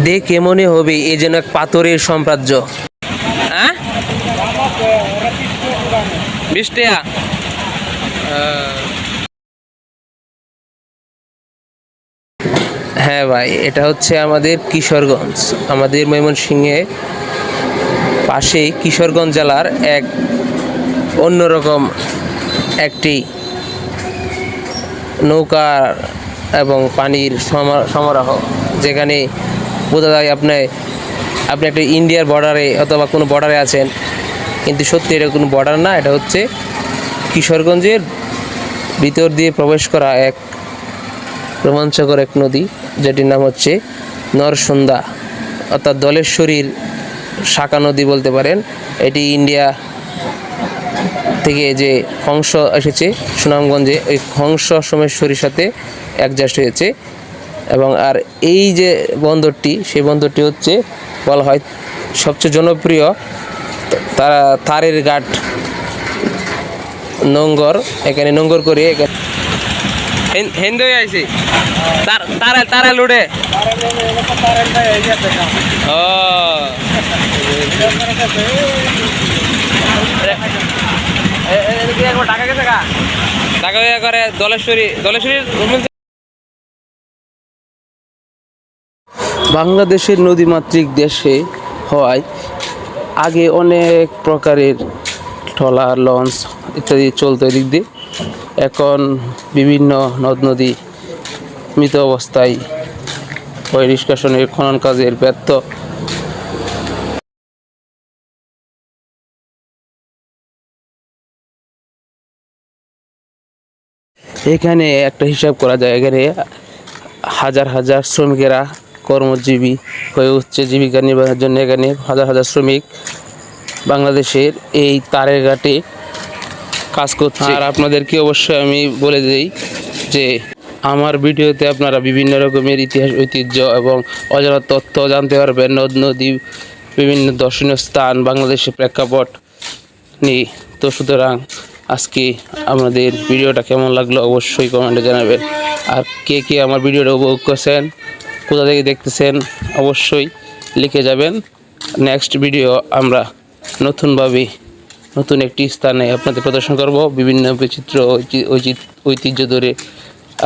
দেখে মনে হবে এ যেন এক পাথরের সাম্রাজ্য। হ্যাঁ, 20 টাকা। হ্যাঁ ভাই, এটা হচ্ছে আমাদের কিশোরগঞ্জ, আমাদের ময়মনসিংহে পাশেই কিশোরগঞ্জ জেলার এক অন্যরকম একটি নৌকা এবং পানির সমারোহ, যেখানে বোঝা যায় আপনি একটা ইন্ডিয়ার বর্ডারে অথবা কোনো বর্ডারে আছেন, কিন্তু সত্যি এটা কোনো বর্ডার না, এটা হচ্ছে কিশোরগঞ্জের ভিতর দিয়ে প্রবেশ করা এক রোমাঞ্চকর এক নদী, যেটির নাম হচ্ছে নরসুন্দা, অর্থাৎ দলেশ্বরীর শাখা নদী বলতে পারেন। এটি ইন্ডিয়া থেকে যে হংস এসেছে সুনামগঞ্জে, ওই হংস সোমেশ্বরীর সাথে অ্যাডজাস্ট হয়েছে। এবং আর এই যে বন্দরটি, সেই বন্দরটি হচ্ছে বলা হয় সবচেয়ে জনপ্রিয় তারের ঘাট নোঙ্গর। এখানে নোঙ্গর করে হিন্দু আইছি তারা লুড়ে ও টাকা গেছে টাকা করে দলেশ্বরী। বাংলাদেশের নদীমাতৃক দেশে হওয়ায় আগে অনেক প্রকারের ট্রলার, লঞ্চ ইত্যাদি চলতো এদিক দিয়ে। এখন বিভিন্ন নদ নদী মৃত অবস্থায় নিষ্কাশনের খনন কাজের ব্যর্থ। এখানে একটা হিসাব করা যায়, এখানে হাজার হাজার শ্রমিকেরা কর্মজীবী হয়ে উঠছে জীবিকা নির্বাহের জন্য। এখানে হাজার হাজার শ্রমিক বাংলাদেশের এই তারের ঘাটে কাজ করছে। আর আপনাদেরকে অবশ্যই আমি বলে দিই যে আমার ভিডিওতে আপনারা বিভিন্ন রকমের ইতিহাস, ঐতিহ্য এবং অজানা তথ্য জানতে পারবেন, নদ নদী, বিভিন্ন দর্শনীয় স্থান, বাংলাদেশের প্রেক্ষাপট নিয়ে। তো সুতরাং আজকে আমাদের ভিডিওটা কেমন লাগলো অবশ্যই কমেন্টে জানাবেন। আর কে কে আমার ভিডিওটা উপভোগ করছেন, কোথা থেকে দেখতেছেন, অবশ্যই লিখে যাবেন। নেক্সট ভিডিও আমরা নতুনভাবে নতুন একটি স্থানে আপনাদের প্রদর্শন করব, বিভিন্ন বিচিত্র ঐতিহ্য ধরে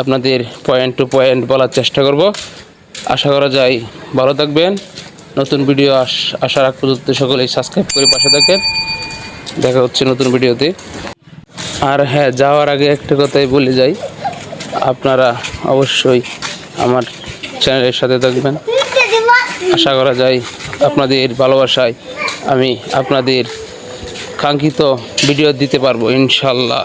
আপনাদের পয়েন্ট টু পয়েন্ট বলার চেষ্টা করব। আশা করা যায় ভালো থাকবেন। নতুন ভিডিও আসার আগ পর্যন্ত সকলেই সাবস্ক্রাইব করে পাশে থাকেন। দেখা হচ্ছে নতুন ভিডিওতে। আর হ্যাঁ, যাওয়ার আগে একটা কথাই বলে যাই, আপনারা অবশ্যই আমার চ্যানেলের সাথে থাকবেন। আশা করা যায় আপনাদের ভালোবাসায় আমি আপনাদের কাঙ্ক্ষিত ভিডিও দিতে পারবো ইনশাল্লাহ।